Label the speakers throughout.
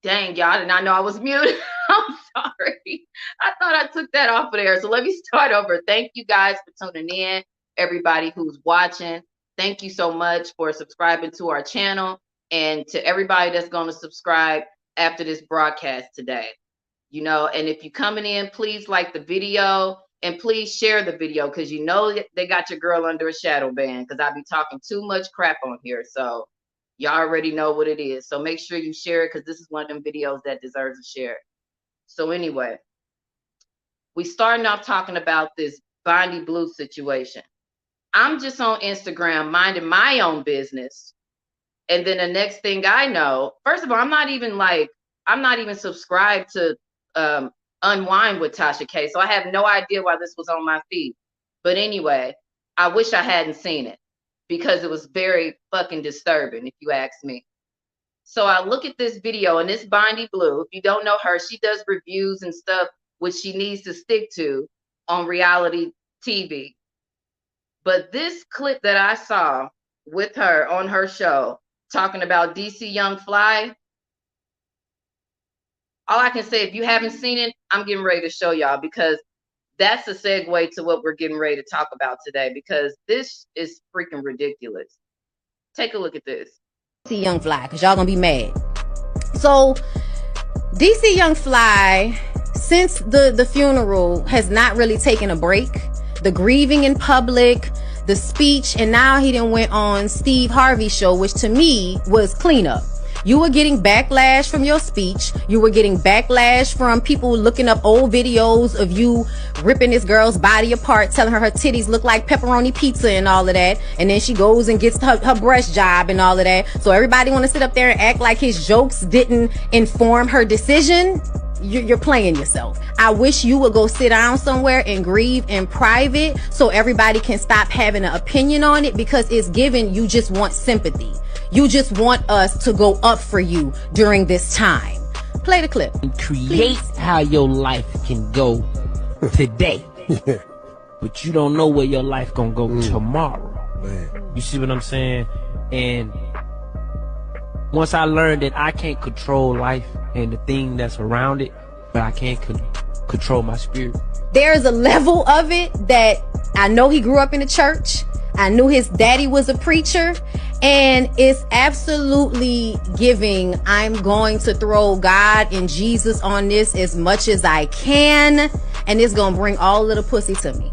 Speaker 1: Dang, y'all did not know I was muted. I'm sorry. I thought I took that off of there. So let me start over. Thank you guys for tuning in. Everybody who's watching, thank you so much for subscribing to our channel, and to everybody that's going to subscribe after this broadcast today. You know, and if you're coming in, please like the video and please share the video, because you know they got your girl under a shadow ban, because I be talking too much crap on here. So y'all already know what it is. So make sure you share it, because this is one of them videos that deserves a share. So anyway, we starting off talking about this Bondy Blue situation. I'm just on Instagram minding my own business. And then the next thing I know, first of all, I'm not even subscribed to Unwind with Tasha K. So I have no idea why this was on my feed. But anyway, I wish I hadn't seen it, because it was very fucking disturbing, if you ask me. So I look at this video, and this Bondy Blue, if you don't know her, she does reviews and stuff, which she needs to stick to on reality TV. But this clip that I saw with her on her show talking about DC Young Fly, all I can say, if you haven't seen it, I'm getting ready to show y'all, because that's a segue to what we're getting ready to talk about today, because this is freaking ridiculous. Take a look at this.
Speaker 2: DC Young Fly, because y'all gonna be mad. So DC Young Fly, since the funeral, has not really taken a break. The grieving in public, the speech, and now he done went on Steve Harvey's show, which to me was cleanup. You were getting backlash from your speech. You were getting backlash from people looking up old videos of you ripping this girl's body apart, telling her titties look like pepperoni pizza and all of that. And then she goes and gets her breast job and all of that. So everybody want to sit up there and act like his jokes didn't inform her decision. You're playing yourself. I wish you would go sit down somewhere and grieve in private, so everybody can stop having an opinion on it, because it's given you just want sympathy. You just want us to go up for you during this time. Play the clip.
Speaker 3: Create how your life can go today. But you don't know where your life gonna go tomorrow. Man. You see what I'm saying? And once I learned that I can't control life and the thing that's around it, but I can't control my spirit.
Speaker 2: There's a level of it that I know he grew up in the church. I knew his daddy was a preacher, and it's absolutely giving. I'm going to throw God and Jesus on this as much as I can, and it's gonna bring all of the pussy to me.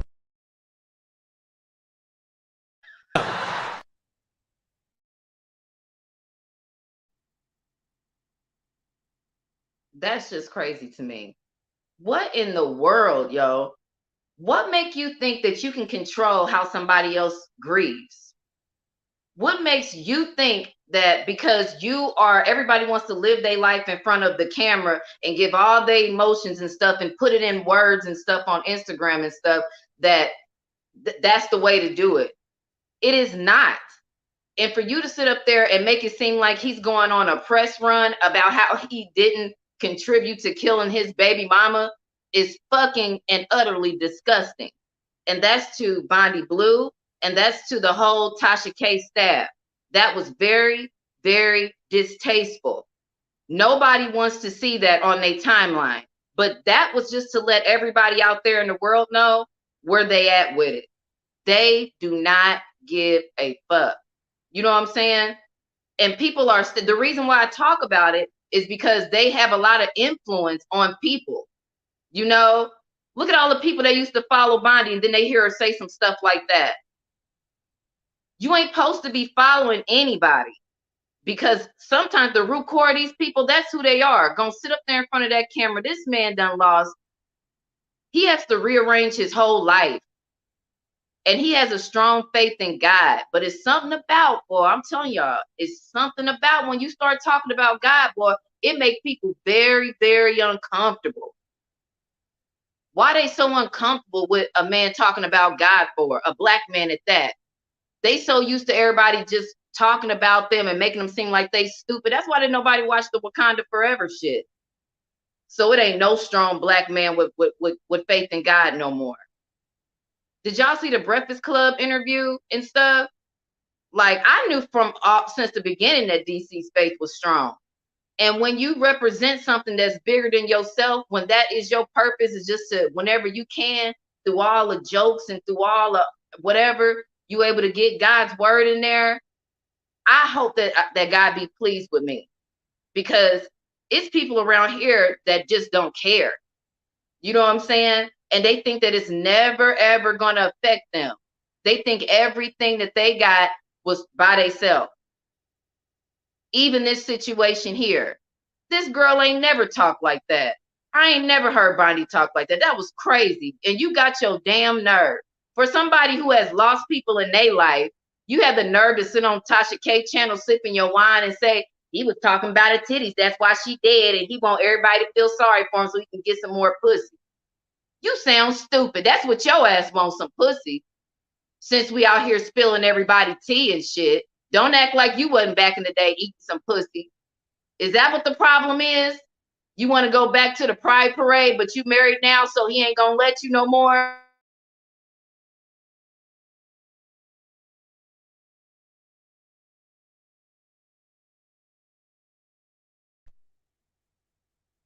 Speaker 1: That's just crazy to me. What in the world, yo? What make you think that you can control how somebody else grieves? What makes you think that because you are, everybody wants to live their life in front of the camera and give all their emotions and stuff and put it in words and stuff on Instagram and stuff, that that's the way to do it? It is not. And for you to sit up there and make it seem like he's going on a press run about how he didn't contribute to killing his baby mama is fucking and utterly disgusting. And that's to Bondy Blue, and that's to the whole Tasha K staff. That was very, very distasteful. Nobody wants to see that on their timeline. But that was just to let everybody out there in the world know where they at with it. They do not give a fuck. You know what I'm saying? And people are, the reason why I talk about it is because they have a lot of influence on people. You know, look at all the people that used to follow Bondy, and then they hear her say some stuff like that. You ain't supposed to be following anybody, because sometimes the root core of these people, that's who they are. Gonna sit up there in front of that camera. This man done lost. He has to rearrange his whole life. And he has a strong faith in God. But it's something about, boy, I'm telling y'all, it's something about when you start talking about God, boy, it makes people very, very uncomfortable. Why they so uncomfortable with a man talking about God for? A black man at that. They so used to everybody just talking about them and making them seem like they stupid. That's why didn't nobody watch the Wakanda Forever shit. So it ain't no strong black man with faith in God no more. Did y'all see the Breakfast Club interview and stuff? Like, I knew from since the beginning that DC's faith was strong. And when you represent something that's bigger than yourself, when that is your purpose, is just to, whenever you can, through all the jokes and through all the whatever, you able to get God's word in there. I hope that God be pleased with me, because it's people around here that just don't care. You know what I'm saying? And they think that it's never, ever going to affect them. They think everything that they got was by themselves. Even this situation here. This girl ain't never talked like that. I ain't never heard Bondy talk like that. That was crazy. And you got your damn nerve. For somebody who has lost people in their life, you have the nerve to sit on Tasha K channel sipping your wine and say, he was talking about her titties. That's why she dead. And he want everybody to feel sorry for him so he can get some more pussy. You sound stupid. That's what your ass wants, some pussy. Since we out here spilling everybody tea and shit. Don't act like you wasn't back in the day eating some pussy. Is that what the problem is? You want to go back to the pride parade, but you married now, so he ain't gonna let you no more?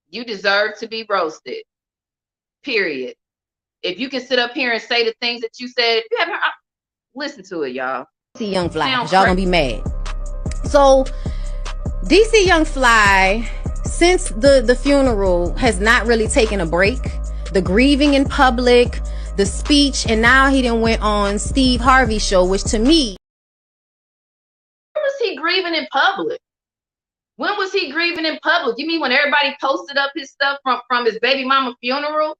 Speaker 1: You deserve to be roasted. Period. If you can sit up here and say the things that you said, if you haven't, listen to it, y'all.
Speaker 2: DC Young Fly, because y'all gonna be mad. So DC Young Fly, since the funeral, has not really taken a break. The grieving in public, the speech, and now he done went on Steve Harvey's show, which to me,
Speaker 1: when was he grieving in public? When was he grieving in public? You mean when everybody posted up his stuff from his baby mama funeral?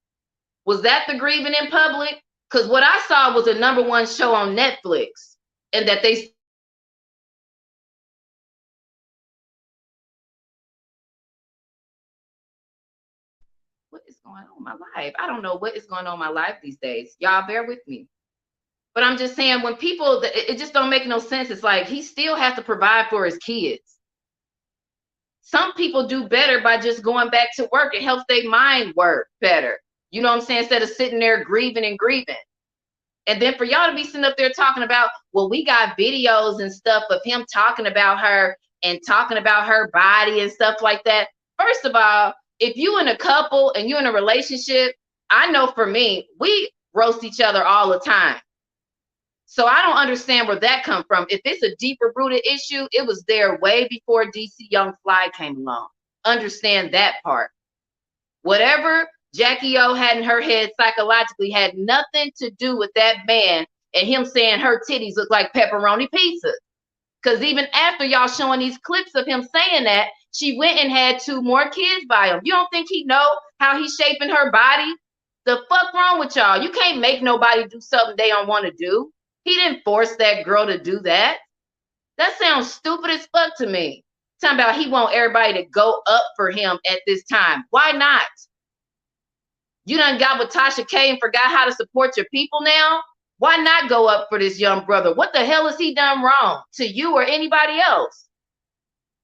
Speaker 1: Was that the grieving in public? Because what I saw was a #1 show on Netflix, and that they. What is going on in my life? I don't know what is going on in my life these days. Y'all bear with me. But I'm just saying, when people, it just don't make no sense. It's like he still has to provide for his kids. Some people do better by just going back to work. It helps their mind work better. You know what I'm saying? Instead of sitting there grieving and grieving. And then for y'all to be sitting up there talking about, well, we got videos and stuff of him talking about her and talking about her body and stuff like that. First of all, if you in a couple and you in a relationship, I know for me, we roast each other all the time. So I don't understand where that come from. If it's a deeper rooted issue, it was there way before DC Young Fly came along. Understand that part. Whatever Jackie O had in her head psychologically had nothing to do with that man and him saying her titties look like pepperoni pizza. Because even after y'all showing these clips of him saying that, she went and had 2 more kids by him. You don't think he know how he's shaping her body? The fuck wrong with y'all? You can't make nobody do something they don't want to do. He didn't force that girl to do that. That sounds stupid as fuck to me. Talking about he want everybody to go up for him at this time. Why not? You done got with Tasha K and forgot how to support your people now? Why not go up for this young brother? What the hell has he done wrong to you or anybody else?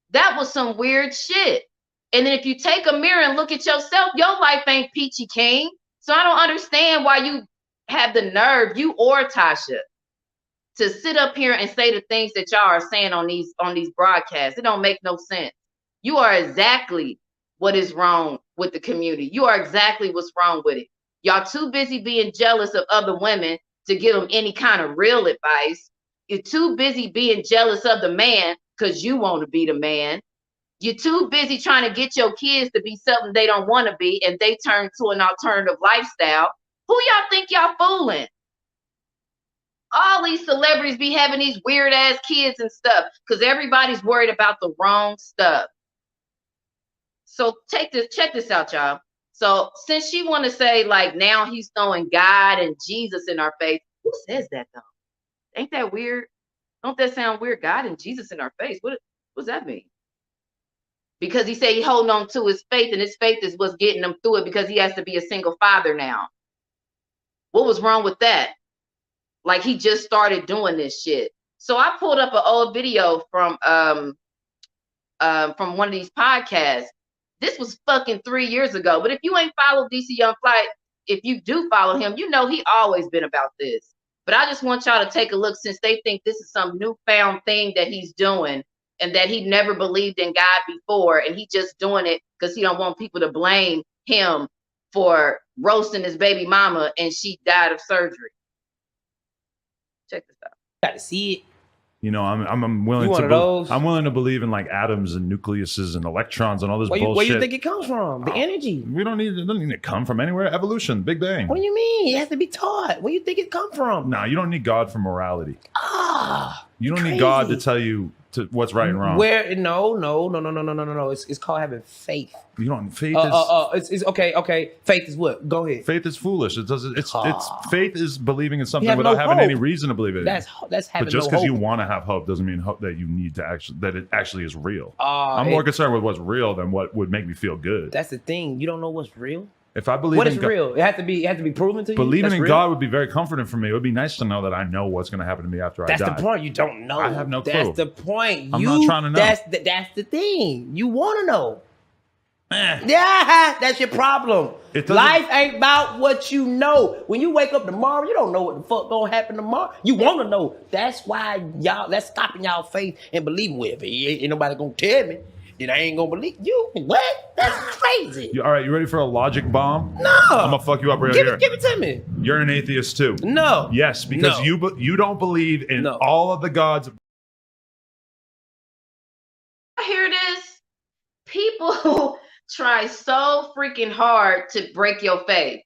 Speaker 1: That was some weird shit. And then if you take a mirror and look at yourself, your life ain't peachy keen. So I don't understand why you have the nerve, you or Tasha, to sit up here and say the things that y'all are saying on these broadcasts. It don't make no sense. You are exactly what is wrong with the community. You are exactly what's wrong with it. Y'all too busy being jealous of other women to give them any kind of real advice. You're too busy being jealous of the man because you want to be the man. You're too busy trying to get your kids to be something they don't want to be, and they turn to an alternative lifestyle. Who y'all think y'all fooling? All these celebrities be having these weird ass kids and stuff because everybody's worried about the wrong stuff. So check this out, y'all. So since she want to say like now he's throwing God and Jesus in our face, who says that though? Ain't that weird? Don't that sound weird? God and Jesus in our face. What does that mean? Because he said he holding on to his faith, and his faith is what's getting him through it because he has to be a single father now. What was wrong with that? Like he just started doing this shit. So I pulled up an old video from one of these podcasts. This was fucking 3 years ago. But if you ain't followed DC Young Fly, if you do follow him, you know he always been about this. But I just want y'all to take a look since they think this is some newfound thing that he's doing and that he never believed in God before, and he just doing it because he don't want people to blame him for roasting his baby mama and she died of surgery. Check this out.
Speaker 3: Got to see it.
Speaker 4: You know, I'm willing I'm willing to believe in like atoms and nucleuses and electrons and all this bullshit.
Speaker 3: Where you think it comes from? The energy.
Speaker 4: It doesn't need to come from anywhere. Evolution, Big Bang.
Speaker 3: What do you mean? It has to be taught. Where you think it come from?
Speaker 4: Nah, you don't need God for morality. You don't
Speaker 3: crazy.
Speaker 4: need God to tell you what's right and wrong.
Speaker 3: No. It's called having faith.
Speaker 4: You don't. Faith is.
Speaker 3: It's okay. Faith is what? Go ahead.
Speaker 4: Faith is foolish. It's faith is believing in something
Speaker 3: without
Speaker 4: having any reason to believe it.
Speaker 3: That's having.
Speaker 4: But just
Speaker 3: no
Speaker 4: because
Speaker 3: hope.
Speaker 4: you want to have hope doesn't mean that you need to that it actually is real. I'm more concerned with what's real than what would make me feel good.
Speaker 3: That's the thing. You don't know what's real.
Speaker 4: If I believe
Speaker 3: what
Speaker 4: in
Speaker 3: is real, it has to be proven to you.
Speaker 4: Believing in God would be very comforting for me. It would be nice to know that I know what's going to happen to me after I die.
Speaker 3: That's the point. You don't know.
Speaker 4: I have no clue.
Speaker 3: That's the point.
Speaker 4: I'm not trying to know.
Speaker 3: That's the thing. You want to know. Yeah, that's your problem. Life ain't about what you know. When you wake up tomorrow, you don't know what the fuck gonna happen tomorrow. You want to know. That's why that's stopping y'all faith and believing with it. Ain't nobody gonna tell me. Then I ain't gonna believe you. What? That's crazy.
Speaker 4: All right, you ready for a logic bomb?
Speaker 3: No.
Speaker 4: I'm gonna fuck you up right here.
Speaker 3: Give it to me.
Speaker 4: You're an atheist too.
Speaker 3: No.
Speaker 4: Yes, because you don't believe in all of the gods.
Speaker 1: I hear this. People try so freaking hard to break your faith.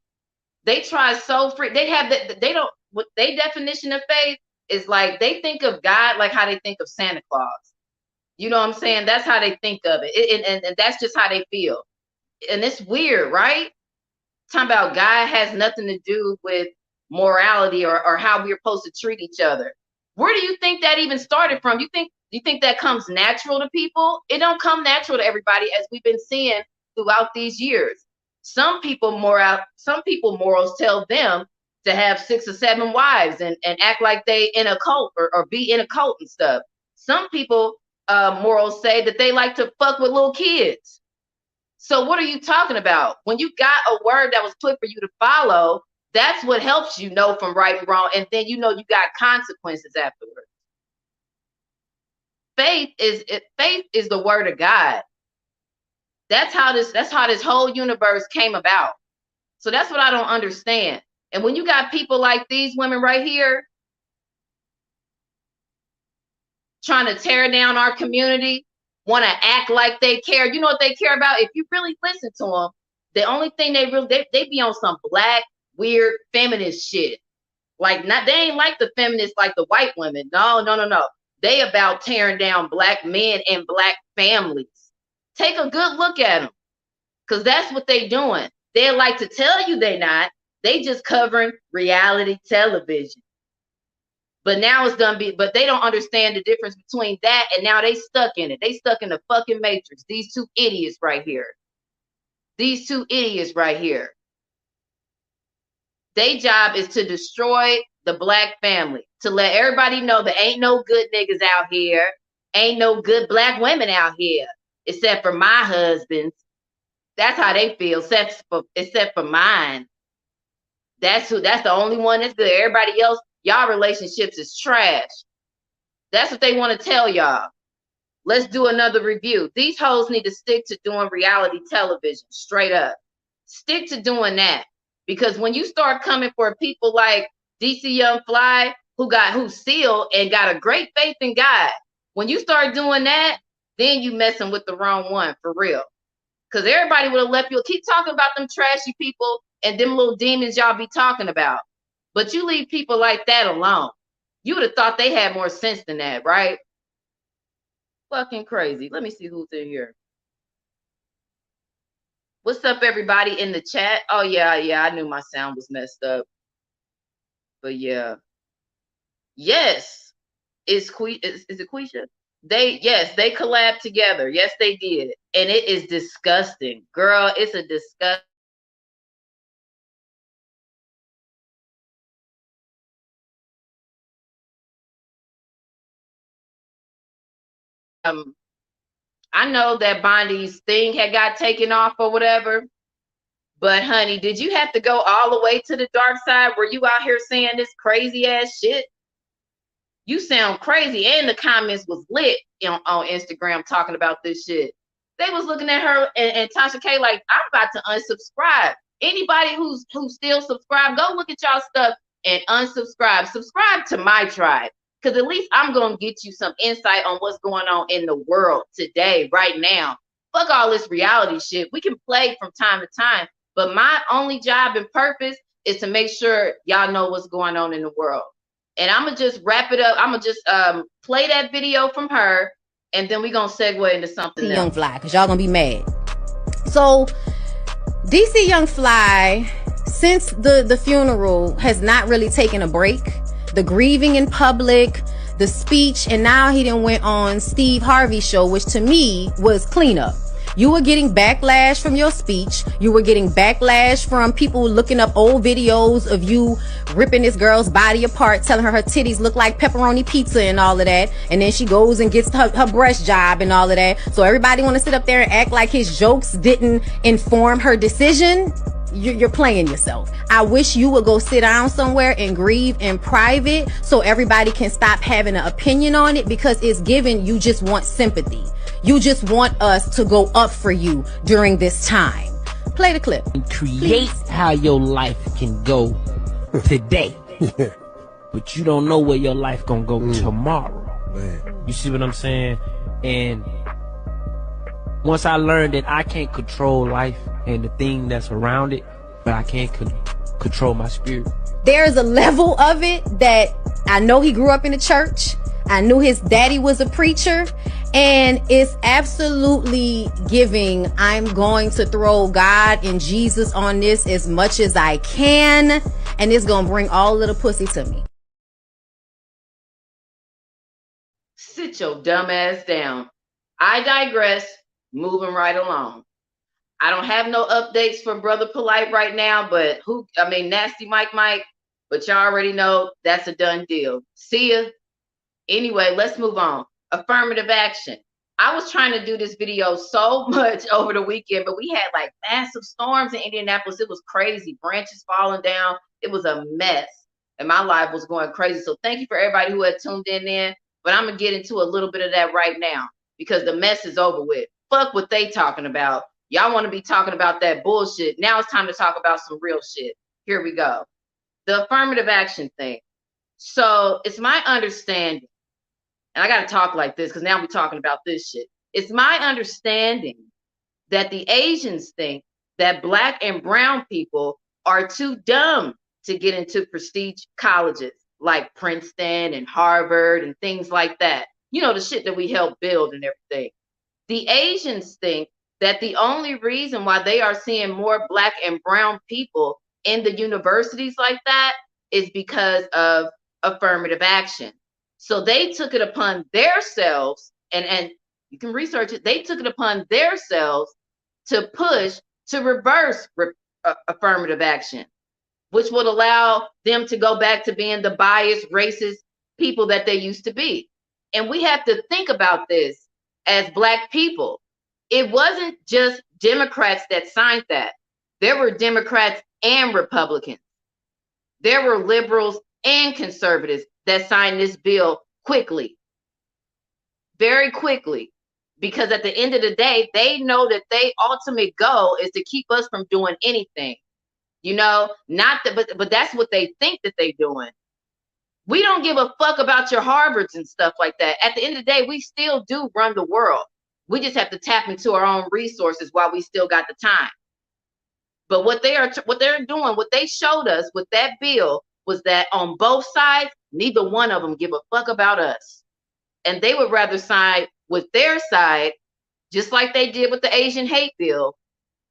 Speaker 1: They try so what their definition of faith is like. They think of God like how they think of Santa Claus. You know what I'm saying? That's how they think of it. And that's just how they feel. And it's weird, right? Talking about God has nothing to do with morality or how we're supposed to treat each other. Where do you think that even started from? You think that comes natural to people? It don't come natural to everybody, as we've been seeing throughout these years. Some people morals tell them to have 6 or 7 wives and act like they in a cult or be in a cult and stuff. Some people morals say that they like to fuck with little kids. So what are you talking about? When you got a word that was put for you to follow, that's what helps you know from right and wrong, and then you know you got consequences afterwards. Faith is the word of God. That's how this whole universe came about. So that's what I don't understand. And when you got people like these women right here trying to tear down our community, want to act like they care. You know what they care about? If you really listen to them, the only thing they be on some black, weird, feminist shit. Like they ain't like the feminists like the white women. No. They about tearing down black men and black families. Take a good look at them, because that's what they doing. They like to tell you they not. They just covering reality television. But now it's gonna be, but they don't understand the difference between that and now they stuck in it. They stuck in the fucking matrix. These two idiots right here. Their job is to destroy the black family, to let everybody know that ain't no good niggas out here, ain't no good black women out here, except for my husbands. That's how they feel, except for mine. That's the only one that's good. Everybody else, y'all relationships is trash. That's what they want to tell y'all. Let's do another review. These hoes need to stick to doing reality television, straight up. Stick to doing that. Because when you start coming for people like DC Young Fly, who sealed and got a great faith in God, when you start doing that, then you messing with the wrong one, for real. Because everybody would have left you. Keep talking about them trashy people and them little demons y'all be talking about. But you leave people like that alone. You would have thought they had more sense than that, right? Fucking crazy. Let me see who's in here. What's up, everybody in the chat? Oh, yeah, I knew my sound was messed up. But yeah. Yes. Is it Quisha? They collabed together. Yes, they did. And it is disgusting. Girl, it's a disgusting. I know that Bondy's thing had got taken off or whatever, but honey, did you have to go all the way to the dark side? Were you out here saying this crazy ass shit? You sound crazy. And the comments was lit on Instagram talking about this shit. They was looking at her and Tasha K like, I'm about to unsubscribe. Anybody who's still subscribed, go look at y'all stuff and unsubscribe. Subscribe to my tribe. Because at least I'm going to get you some insight on what's going on in the world today, right now. Fuck all this reality shit. We can play from time to time. But my only job and purpose is to make sure y'all know what's going on in the world. And I'm going to just wrap it up. I'm going to just play that video from her. And then we're going to segue into something else.
Speaker 2: Young Fly, because y'all going to be mad. So, DC Young Fly, since the funeral, has not really taken a break. The grieving in public, the speech, and now he done went on Steve Harvey's show, which to me was cleanup. You were getting backlash from your speech. You were getting backlash from people looking up old videos of you ripping this girl's body apart, telling her titties look like pepperoni pizza and all of that. And then she goes and gets her breast job and all of that. So everybody want to sit up there and act like his jokes didn't inform her decision. You're playing yourself. I wish you would go sit down somewhere and grieve in private so everybody can stop having an opinion on it, because it's given you just want sympathy. You just want us to go up for you during this time. Play the clip.
Speaker 3: Create how your life can go today. But you don't know where your life gonna go tomorrow. Man. You see what I'm saying? And once I learned that I can't control life and the thing that's around it, but I can't control my spirit.
Speaker 2: There's a level of it that I know he grew up in the church. I knew his daddy was a preacher, and it's absolutely giving. I'm going to throw God and Jesus on this as much as I can, and it's going to bring all of the pussy to me.
Speaker 1: Sit your dumb ass down. I digress. Moving right along. I don't have no updates for Brother Polite right now, but Nasty Mike, but y'all already know that's a done deal. See ya. Anyway, let's move on. Affirmative action. I was trying to do this video so much over the weekend, but we had like massive storms in Indianapolis. It was crazy. Branches falling down. It was a mess. And my life was going crazy. So thank you for everybody who had tuned in. But I'm going to get into a little bit of that right now because the mess is over with. Fuck what they talking about. Y'all want to be talking about that bullshit. Now it's time to talk about some real shit. Here we go. The affirmative action thing. So it's my understanding, and I got to talk like this because now we're talking about this shit. It's my understanding that the Asians think that Black and brown people are too dumb to get into prestige colleges like Princeton and Harvard and things like that. You know, the shit that we help build and everything. The Asians think that the only reason why they are seeing more Black and brown people in the universities like that is because of affirmative action. So they took it upon themselves, and you can research it, they took it upon themselves to push to reverse affirmative action, which would allow them to go back to being the biased, racist people that they used to be. And we have to think about this as Black people. It wasn't just Democrats that signed that. There were Democrats and Republicans. There were liberals and conservatives that signed this bill quickly, very quickly, because at the end of the day, they know that their ultimate goal is to keep us from doing anything. You know, not that, but that's what they think that they're doing. We don't give a fuck about your Harvards and stuff like that. At the end of the day, we still do run the world. We just have to tap into our own resources while we still got the time. But what they're doing, what they showed us with that bill was that on both sides, neither one of them give a fuck about us. And they would rather side with their side, just like they did with the Asian hate bill,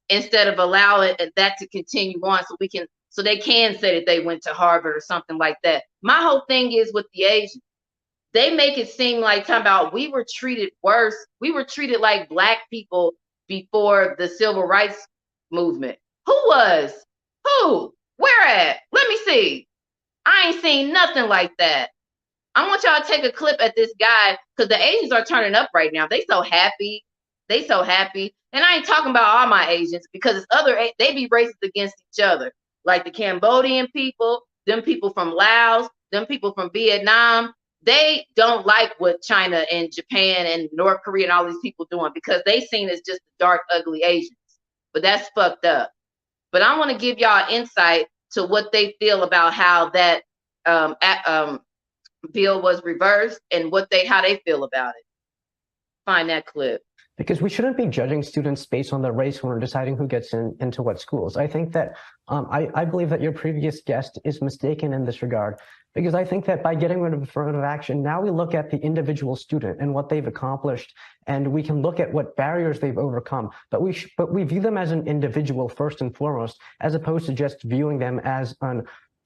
Speaker 1: instead of allowing that to continue on so they can say that they went to Harvard or something like that. My whole thing is with the Asians, they make it seem like talking about we were treated worse. We were treated like Black people before the civil rights movement. Who was? Who? Where at? Let me see. I ain't seen nothing like that. I want y'all to take a clip at this guy because the Asians are turning up right now. They so happy. They so happy. And I ain't talking about all my Asians because it's they be racist against each other. Like the Cambodian people, them people from Laos, them people from Vietnam. they don't like what China and Japan and North Korea and all these people doing because they seen as just dark, ugly Asians. But that's fucked up. But I want to give y'all insight to what they feel about how that bill was reversed and how they feel about it. Find that clip.
Speaker 5: Because we shouldn't be judging students based on their race when we're deciding who gets into what schools. I think that I believe that your previous guest is mistaken in this regard, because I think that by getting rid of affirmative action, now we look at the individual student and what they've accomplished, and we can look at what barriers they've overcome. But we view them as an individual first and foremost, as opposed to just viewing them as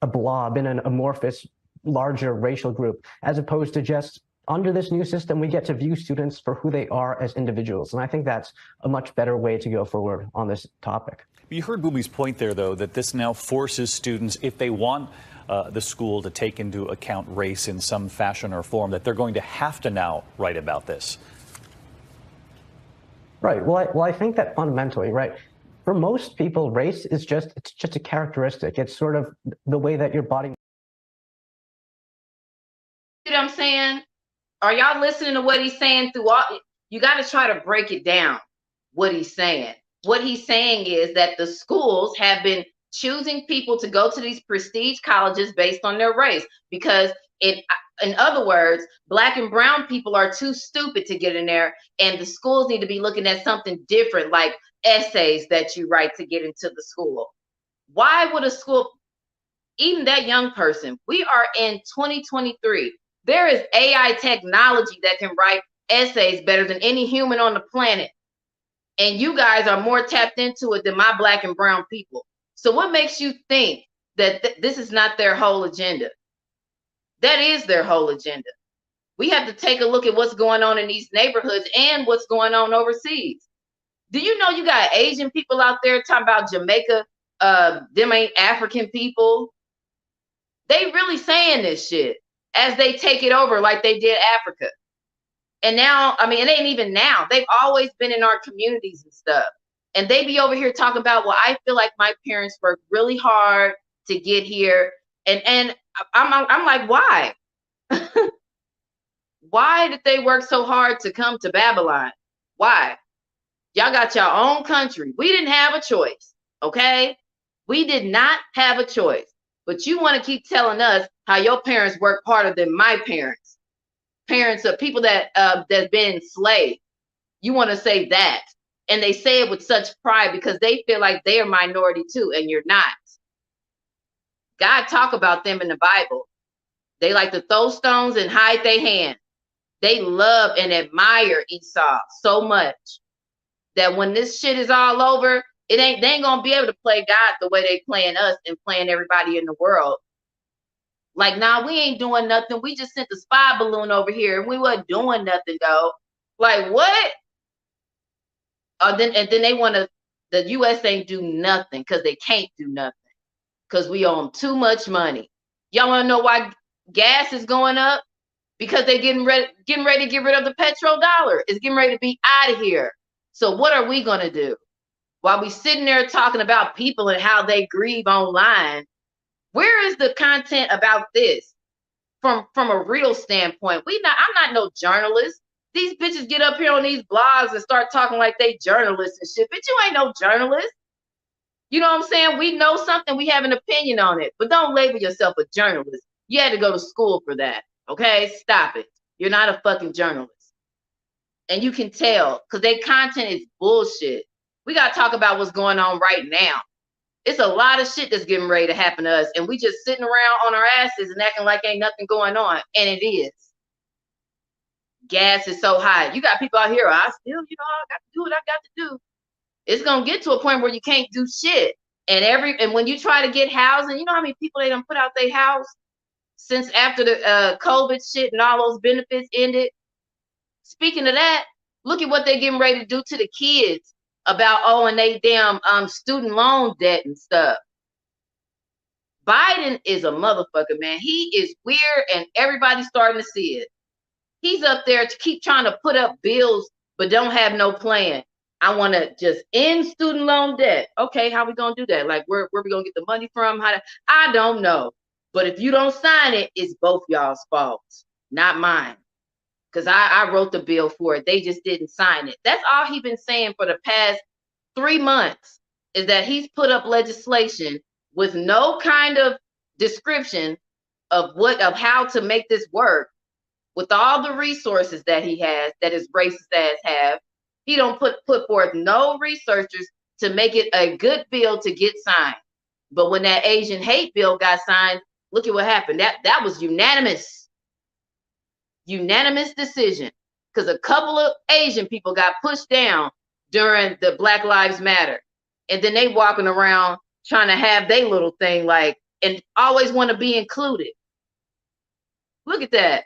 Speaker 5: a blob in an amorphous, larger racial group, as opposed to just under this new system, we get to view students for who they are as individuals. And I think that's a much better way to go forward on this topic.
Speaker 6: You heard Boobie's point there, though, that this now forces students, if they want the school to take into account race in some fashion or form, that they're going to have to now write about this.
Speaker 5: Right. Well, I think that fundamentally, right, for most people, race is just a characteristic. It's sort of the way that your body.
Speaker 1: You know what I'm saying? Are y'all listening to what he's saying through all? You got to try to break it down, what he's saying. What he's saying is that the schools have been choosing people to go to these prestige colleges based on their race, because in other words, Black and brown people are too stupid to get in there, and the schools need to be looking at something different, like essays that you write to get into the school. Why would a school, even that young person, we are in 2023. There is AI technology that can write essays better than any human on the planet. And you guys are more tapped into it than my Black and brown people. So what makes you think that this is not their whole agenda? That is their whole agenda. We have to take a look at what's going on in these neighborhoods and what's going on overseas. Do you know you got Asian people out there talking about Jamaica, them ain't African people? They really saying this shit as they take it over like they did Africa. And now, I mean, it ain't even now. They've always been in our communities and stuff. And they be over here talking about, well, I feel like my parents worked really hard to get here. And I'm like, why? Why did they work so hard to come to Babylon? Why? Y'all got your own country. We didn't have a choice, okay? We did not have a choice. But you want to keep telling us how your parents worked harder than my parents. Parents of people that's been enslaved. You want to say that. And they say it with such pride because they feel like they are minority too, and you're not. God talk about them in the Bible. They like to throw stones and hide their hand. They love and admire Esau so much that when this shit is all over, they ain't gonna be able to play God the way they playing us and playing everybody in the world. Like, nah, we ain't doing nothing. We just sent the spy balloon over here and we wasn't doing nothing though. Like, what? Then they want to, the US ain't do nothing because they can't do nothing because we owe them too much money. Y'all want to know why gas is going up? Because they're getting ready to get rid of the petrodollar. It's getting ready to be out of here. So what are we going to do? While we sitting there talking about people and how they grieve online, where is the content about this from a real standpoint? I'm not no journalist. These bitches get up here on these blogs and start talking like they journalists and shit. Bitch, you ain't no journalist. You know what I'm saying? We know something, we have an opinion on it, but don't label yourself a journalist. You had to go to school for that, okay? Stop it. You're not a fucking journalist. And you can tell, because their content is bullshit. We got to talk about what's going on right now. It's a lot of shit that's getting ready to happen to us, and we just sitting around on our asses and acting like ain't nothing going on, and it is. Gas is so high. You got people out here, I still, I got to do what I got to do. It's gonna get to a point where you can't do shit. And when you try to get housing, you know how many people they done put out their house since after the COVID shit and all those benefits ended. Speaking of that, look at what they're getting ready to do to the kids about owing they damn student loan debt and stuff. Biden is a motherfucker, man. He is weird, and everybody's starting to see it. He's up there to keep trying to put up bills, but don't have no plan. I want to just end student loan debt. Okay, how we gonna do that? Like, where we gonna get the money from? I don't know. But if you don't sign it, it's both y'all's faults. not mine. Because I wrote the bill for it. They just didn't sign it. That's all he's been saying for the past 3 months, is that he's put up legislation with no kind of description of how to make this work, with all the resources that he has, that his racist ass have. He don't put forth no researchers to make it a good bill to get signed. But when that Asian hate bill got signed, look at what happened. That was unanimous decision, because a couple of Asian people got pushed down during the Black Lives Matter, and then they walking around trying to have their little thing, like, and always want to be included. Look at that.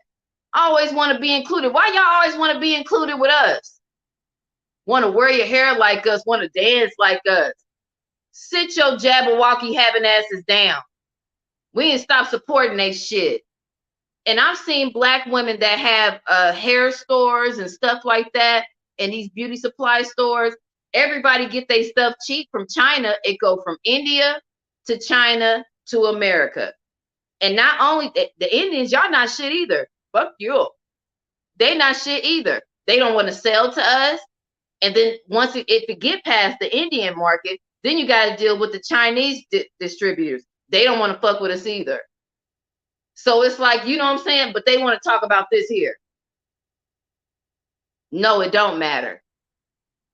Speaker 1: Always want to be included. Why y'all always want to be included with us? Want to wear your hair like us, want to dance like us. Sit your Jabberwocky having asses down. We ain't stop supporting they shit. And I've seen Black women that have hair stores and stuff like that, and these beauty supply stores. Everybody get their stuff cheap from China. It go from India to China to America. And not only the Indians, y'all not shit either. Fuck you. They not shit either. They don't want to sell to us. And then once if it get past the Indian market, then you got to deal with the Chinese distributors. They don't want to fuck with us either. So it's like, you know what I'm saying? But they want to talk about this here. No, it don't matter.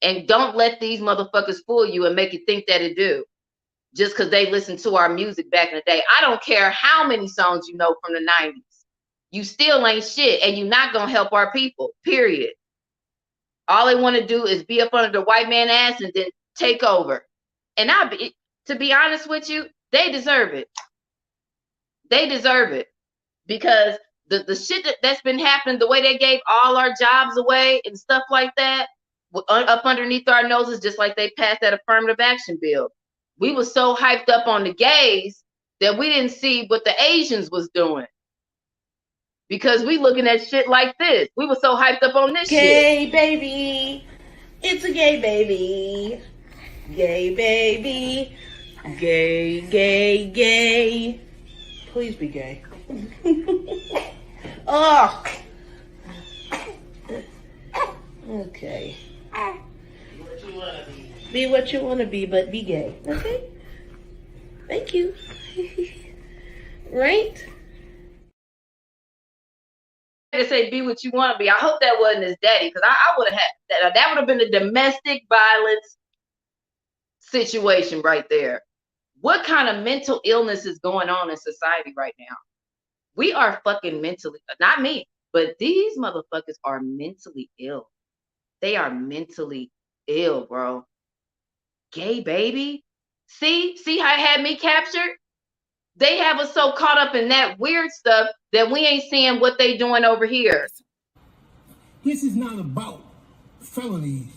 Speaker 1: And don't let these motherfuckers fool you and make you think that it do. Just because they listened to our music back in the day. I don't care how many songs you know from the 90s. You still ain't shit, and you're not going to help our people, period. All they want to do is be up under the white man ass and then take over. And to be honest with you, they deserve it. They deserve it. Because the shit that's been happening, the way they gave all our jobs away and stuff like that, up underneath our noses, just like they passed that affirmative action bill. We were so hyped up on the gays that we didn't see what the Asians was doing. Because we looking at shit like this. We were so hyped up on this
Speaker 7: gay
Speaker 1: shit.
Speaker 7: Gay baby. It's a gay baby. Gay baby. Gay, gay, gay. Please be gay. Oh. Okay. Be what you want to be, but be gay. Okay? Thank you. Right?
Speaker 1: To say be what you want to be. I hope that wasn't his daddy, because I would have had that would have been a domestic violence situation right there. What kind of mental illness is going on in society right now? We are fucking mentally, not me, but these motherfuckers are mentally ill. They are mentally ill, bro. Gay baby. See how it had me captured? They have us so caught up in that weird stuff that we ain't seeing what they doing over here.
Speaker 8: This is not about felonies.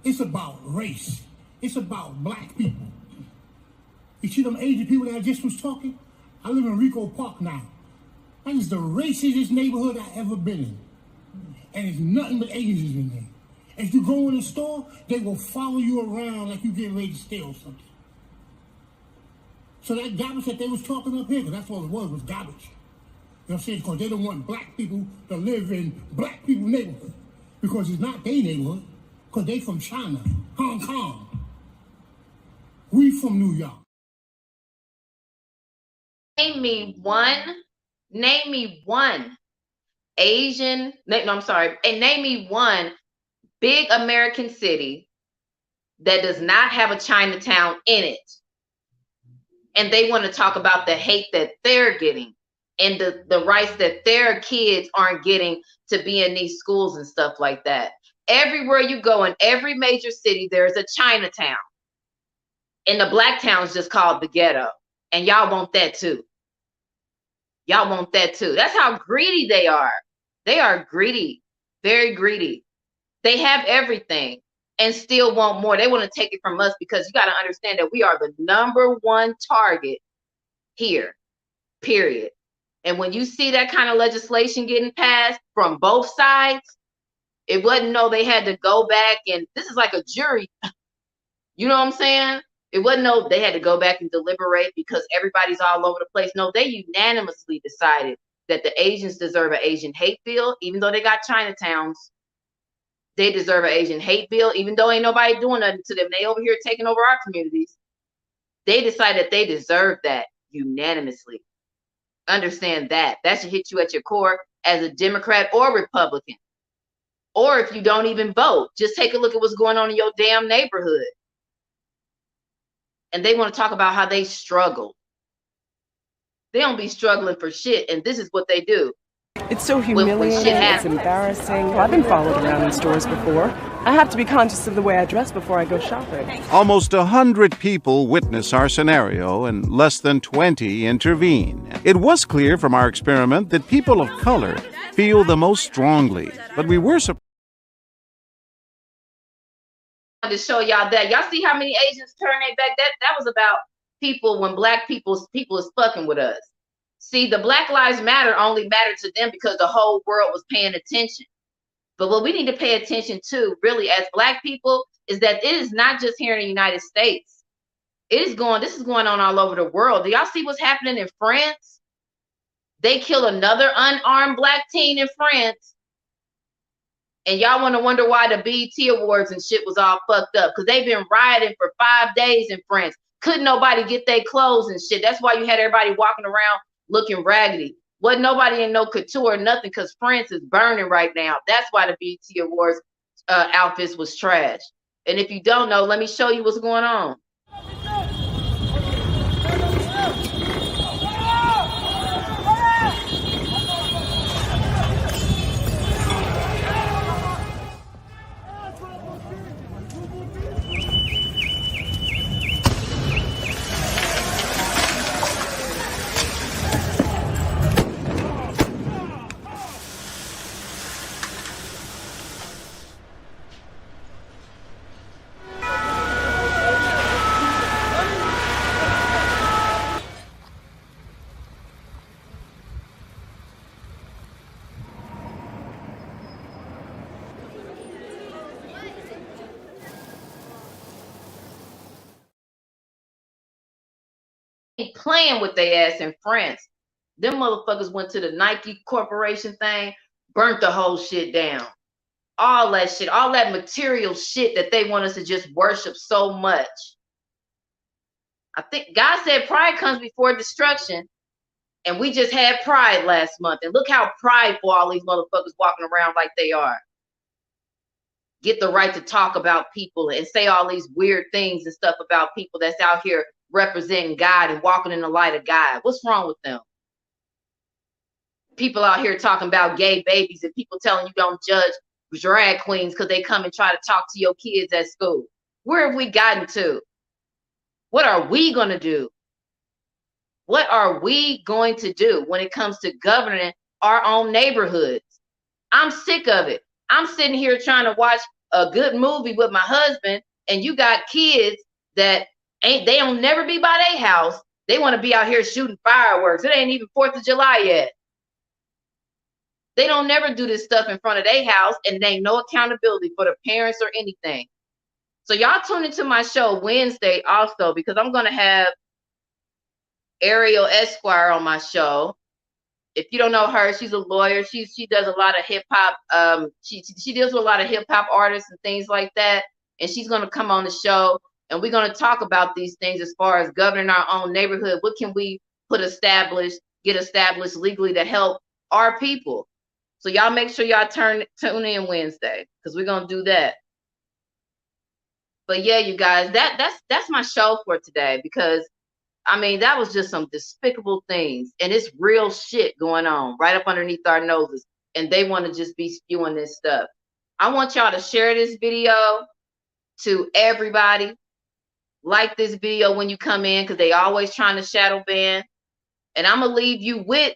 Speaker 8: It's about race. It's about black people. You see them Asian people that I just was talking? I live in Rico Park now. That is the racistest neighborhood I've ever been in. And it's nothing but Asians in there. If you go in the store, they will follow you around like you getting ready to steal something. So that garbage that they was talking up here, because that's what it was garbage. You know what I'm saying? Because they don't want black people to live in black people's neighborhood. Because it's not their neighborhood. Because they from China, Hong Kong. We from New York.
Speaker 1: Name me one Asian, and name me one big American city that does not have a Chinatown in it. And they want to talk about the hate that they're getting and the rights that their kids aren't getting to be in these schools and stuff like that. Everywhere you go, in every major city, there's a Chinatown. And the black town's just called the ghetto. And y'all want that too. Y'all want that too. That's how greedy they are. They are greedy, very greedy. They have everything and still want more. They want to take it from us, because you got to understand that we are the #1 target here, period. And when you see that kind of legislation getting passed from both sides, it wasn't they had to go back, and this is like a jury. You know what I'm saying? It wasn't they had to go back and deliberate because everybody's all over the place. No, they unanimously decided that the Asians deserve an Asian hate bill, even though they got Chinatowns. They deserve an Asian hate bill, even though ain't nobody doing nothing to them. They over here taking over our communities. They decide that they deserve that unanimously. Understand that. That should hit you at your core as a Democrat or Republican. Or if you don't even vote, just take a look at what's going on in your damn neighborhood. And they want to talk about how they struggle. They don't be struggling for shit, and this is what they do.
Speaker 9: It's so humiliating, it's embarrassing. Well, I've been followed around in stores before. I have to be conscious of the way I dress before I go shopping.
Speaker 10: Almost 100 people witness our scenario and less than 20 intervene. It was clear from our experiment that people of color feel the most strongly, but we were surprised
Speaker 1: to show y'all that. Y'all see how many Asians turn their back? That was about people when black people is fucking with us. See, the Black Lives Matter only mattered to them because the whole world was paying attention. But what we need to pay attention to, really, as black people, is that it is not just here in the United States. This is going on all over the world. Do y'all see what's happening in France? They killed another unarmed black teen in France. And y'all want to wonder why the BET Awards and shit was all fucked up. Because they've been rioting for 5 days in France. Couldn't nobody get their clothes and shit. That's why you had everybody walking around looking raggedy. Wasn't nobody in no couture or nothing because France is burning right now. That's why the BET Awards outfits was trash. And if you don't know, let me show you what's going on. Playing with their ass in France. Them motherfuckers went to the Nike Corporation thing, burnt the whole shit down. All that shit, all that material shit that they want us to just worship so much. I think God said pride comes before destruction. And we just had pride last month. And look how prideful all these motherfuckers walking around like they are. Get the right to talk about people and say all these weird things and stuff about people that's out here representing God and walking in the light of God. What's wrong with them? People out here talking about gay babies and people telling you don't judge drag queens because they come and try to talk to your kids at school. Where have we gotten to? What are we going to do? What are we going to do when it comes to governing our own neighborhoods? I'm sick of it. I'm sitting here trying to watch a good movie with my husband, and you got kids that they don't never be by their house. They want to be out here shooting fireworks. It ain't even 4th of July yet. They don't never do this stuff in front of their house, and there ain't no accountability for the parents or anything. So y'all tune into my show Wednesday also, because I'm going to have Ariel Esquire on my show. If you don't know her, she's a lawyer. She does a lot of hip hop. She deals with a lot of hip hop artists and things like that. And she's going to come on the show, and we're going to talk about these things as far as governing our own neighborhood. What can we get established legally to help our people? So y'all make sure y'all tune in Wednesday, because we're going to do that. But yeah, you guys, that's my show for today, because I mean, that was just some despicable things, and it's real shit going on right up underneath our noses, and they want to just be spewing this stuff. I want y'all to share this video to everybody. Like this video when you come in, because they always trying to shadow ban. And I'm going to leave you with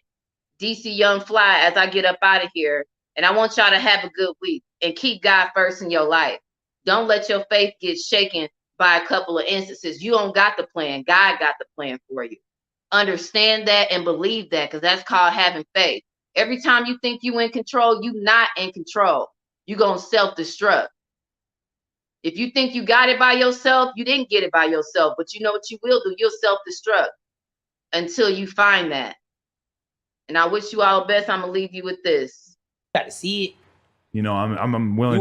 Speaker 1: DC Young Fly as I get up out of here. And I want y'all to have a good week and keep God first in your life. Don't let your faith get shaken by a couple of instances. You don't got the plan. God got the plan for you. Understand that and believe that, because that's called having faith. Every time you think you in control, you not in control. You're going to self-destruct. If you think you got it by yourself, you didn't get it by yourself. But you know what you will do? You'll self-destruct until you find that. And I wish you all the best. I'm gonna leave you with this.
Speaker 3: Got to see it.
Speaker 4: You know, I'm willing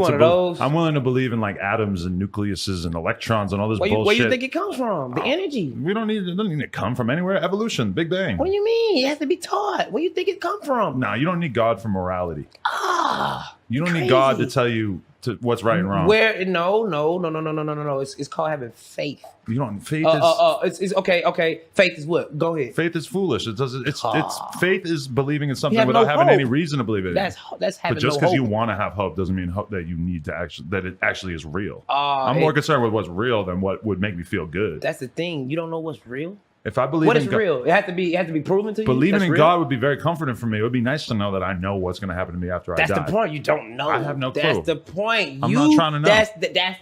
Speaker 4: I'm willing to believe in like atoms and nucleuses and electrons and all this bullshit.
Speaker 3: Where you think it comes from? The energy.
Speaker 4: We don't need it. Doesn't need to come from anywhere. Evolution, Big Bang.
Speaker 3: What do you mean? It has to be taught. Where you think it come from?
Speaker 4: Nah, you don't need God for morality. You don't
Speaker 3: crazy.
Speaker 4: need God to tell you what's right and wrong.
Speaker 3: No. It's called having faith.
Speaker 4: You don't. Faith
Speaker 3: it's okay. Faith is what? Go ahead.
Speaker 4: Faith is foolish. It's faith is believing in something without having any reason to believe it.
Speaker 3: That's having
Speaker 4: But just
Speaker 3: no
Speaker 4: because
Speaker 3: hope.
Speaker 4: you want to have hope doesn't mean that you need to that it actually is real. I'm more concerned with what's real than what would make me feel good.
Speaker 3: That's the thing. You don't know what's real.
Speaker 4: If I believe
Speaker 3: what is real, it has to be proven to you.
Speaker 4: Believing in God would be very comforting for me. It would be nice to know that I know what's going to happen to me after I die.
Speaker 3: That's the point. You don't know.
Speaker 4: I have no clue.
Speaker 3: That's the point.
Speaker 4: I'm not trying to know.
Speaker 3: That's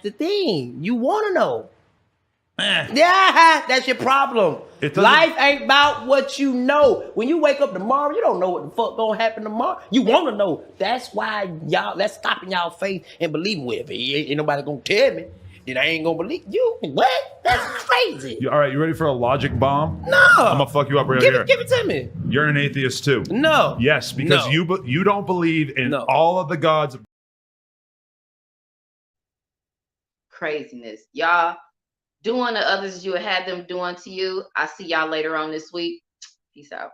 Speaker 3: the thing. You want to know. Yeah, that's your problem. Life ain't about what you know. When you wake up tomorrow, you don't know what the fuck gonna happen tomorrow. You want to know. That's why that's stopping y'all faith and believing with it. Ain't nobody gonna tell me. Then I ain't gonna believe you. What? That's crazy.
Speaker 4: All right, you ready for a logic bomb?
Speaker 3: No.
Speaker 4: I'm gonna fuck you up right here.
Speaker 3: Give it to me.
Speaker 4: You're an atheist too.
Speaker 3: No.
Speaker 4: Yes, because you don't believe in all of the gods.
Speaker 1: Craziness. Y'all doing to others you had them doing to you. I see y'all later on this week. Peace out.